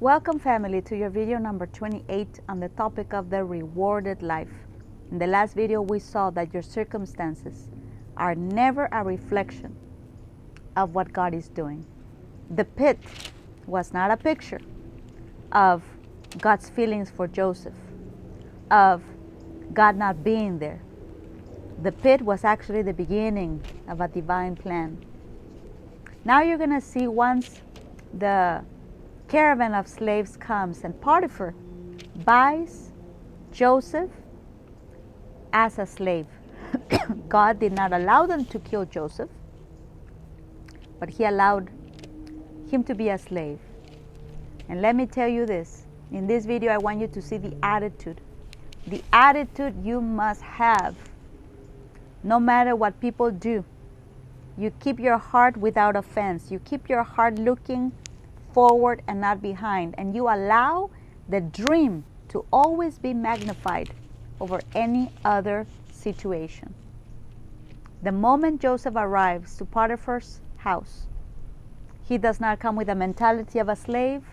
Welcome, family, to your video number 28 on the topic of the rewarded life. In the last video, we saw that your circumstances are never a reflection of what God is doing. The pit was not a picture of God's feelings for Joseph, of God not being there. The pit was actually the beginning of a divine plan. Now you're going to see, once the caravan of slaves comes and Potiphar buys Joseph as a slave. God did not allow them to kill Joseph, but he allowed him to be a slave. And let me tell you this, in this video I want you to see the attitude you must have no matter what people do. You keep your heart without offense. You keep your heart looking forward and not behind, and you allow the dream to always be magnified over any other situation. The moment Joseph arrives to Potiphar's house, he does not come with the mentality of a slave.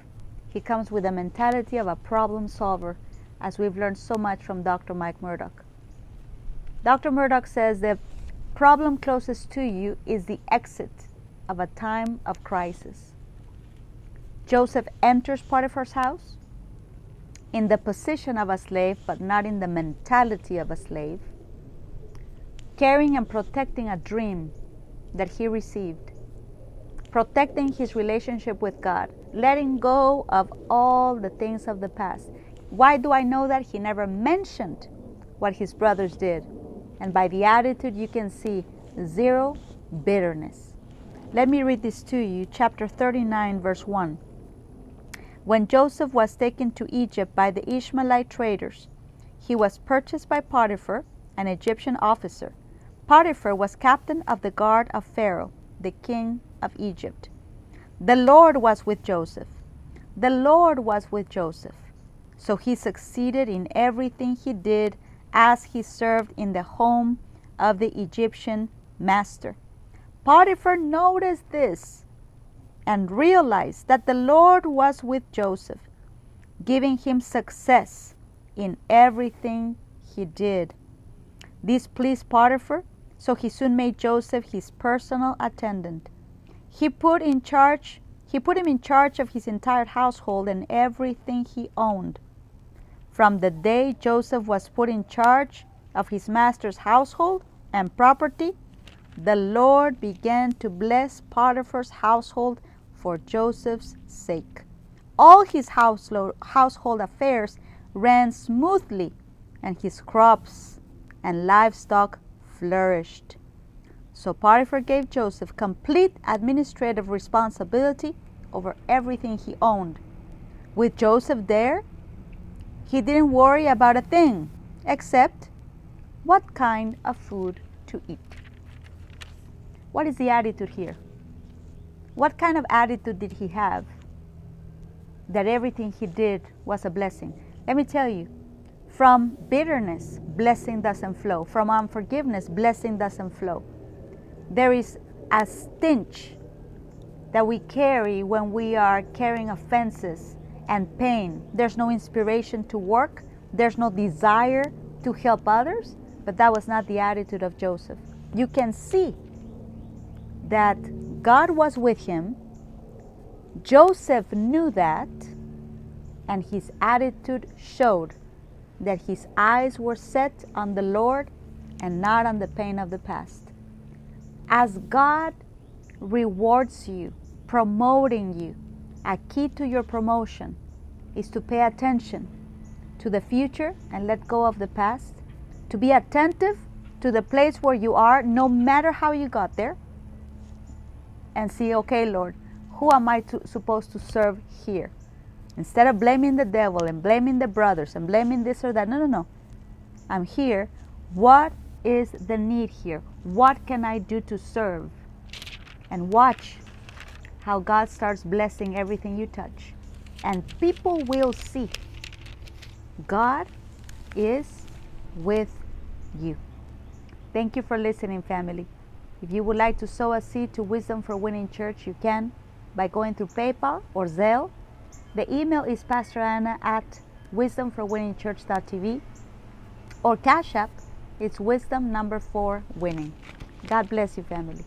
He comes with the mentality of a problem solver, as we've learned so much from Dr. Mike Murdock. Dr. Murdock says the problem closest to you is the exit of a time of crisis. Joseph enters Potiphar's house in the position of a slave, but not in the mentality of a slave, carrying and protecting a dream that he received, protecting his relationship with God, letting go of all the things of the past. Why do I know that? He never mentioned what his brothers did. And by the attitude, you can see zero bitterness. Let me read this to you, chapter 39, verse 1. When Joseph was taken to Egypt by the Ishmaelite traders, he was purchased by Potiphar, an Egyptian officer. Potiphar was captain of the guard of Pharaoh, the king of Egypt. The Lord was with Joseph. The Lord was with Joseph. So he succeeded in everything he did as he served in the home of the Egyptian master. Potiphar noticed this and realized that the Lord was with Joseph, giving him success in everything he did. This pleased Potiphar, so he soon made Joseph his personal attendant. He put him in charge of his entire household and everything he owned. From the day Joseph was put in charge of his master's household and property, the Lord began to bless Potiphar's household for Joseph's sake. All his household affairs ran smoothly, and his crops and livestock flourished. So Potiphar gave Joseph complete administrative responsibility over everything he owned. With Joseph there, he didn't worry about a thing except what kind of food to eat. What is the attitude here? What kind of attitude did he have that everything he did was a blessing? Let me tell you, from bitterness, blessing doesn't flow. From unforgiveness, blessing doesn't flow. There is a stench that we carry when we are carrying offenses and pain. There's no inspiration to work. There's no desire to help others. But that was not the attitude of Joseph. You can see that God was with him. Joseph knew that, and his attitude showed that his eyes were set on the Lord and not on the pain of the past. As God rewards you, promoting you, a key to your promotion is to pay attention to the future and let go of the past, to be attentive to the place where you are, no matter how you got there, and see, okay, Lord, who am I supposed to serve here? Instead of blaming the devil and blaming the brothers and blaming this or that, no. I'm here. What is the need here? What can I do to serve? And watch how God starts blessing everything you touch. And people will see God is with you. Thank you for listening, family. If you would like to sow a seed to Wisdom for Winning Church, you can by going through PayPal or Zelle. The email is pastoranna@wisdomforwinningchurch.tv, or Cash App, it's wisdom number 4 winning. God bless you, family.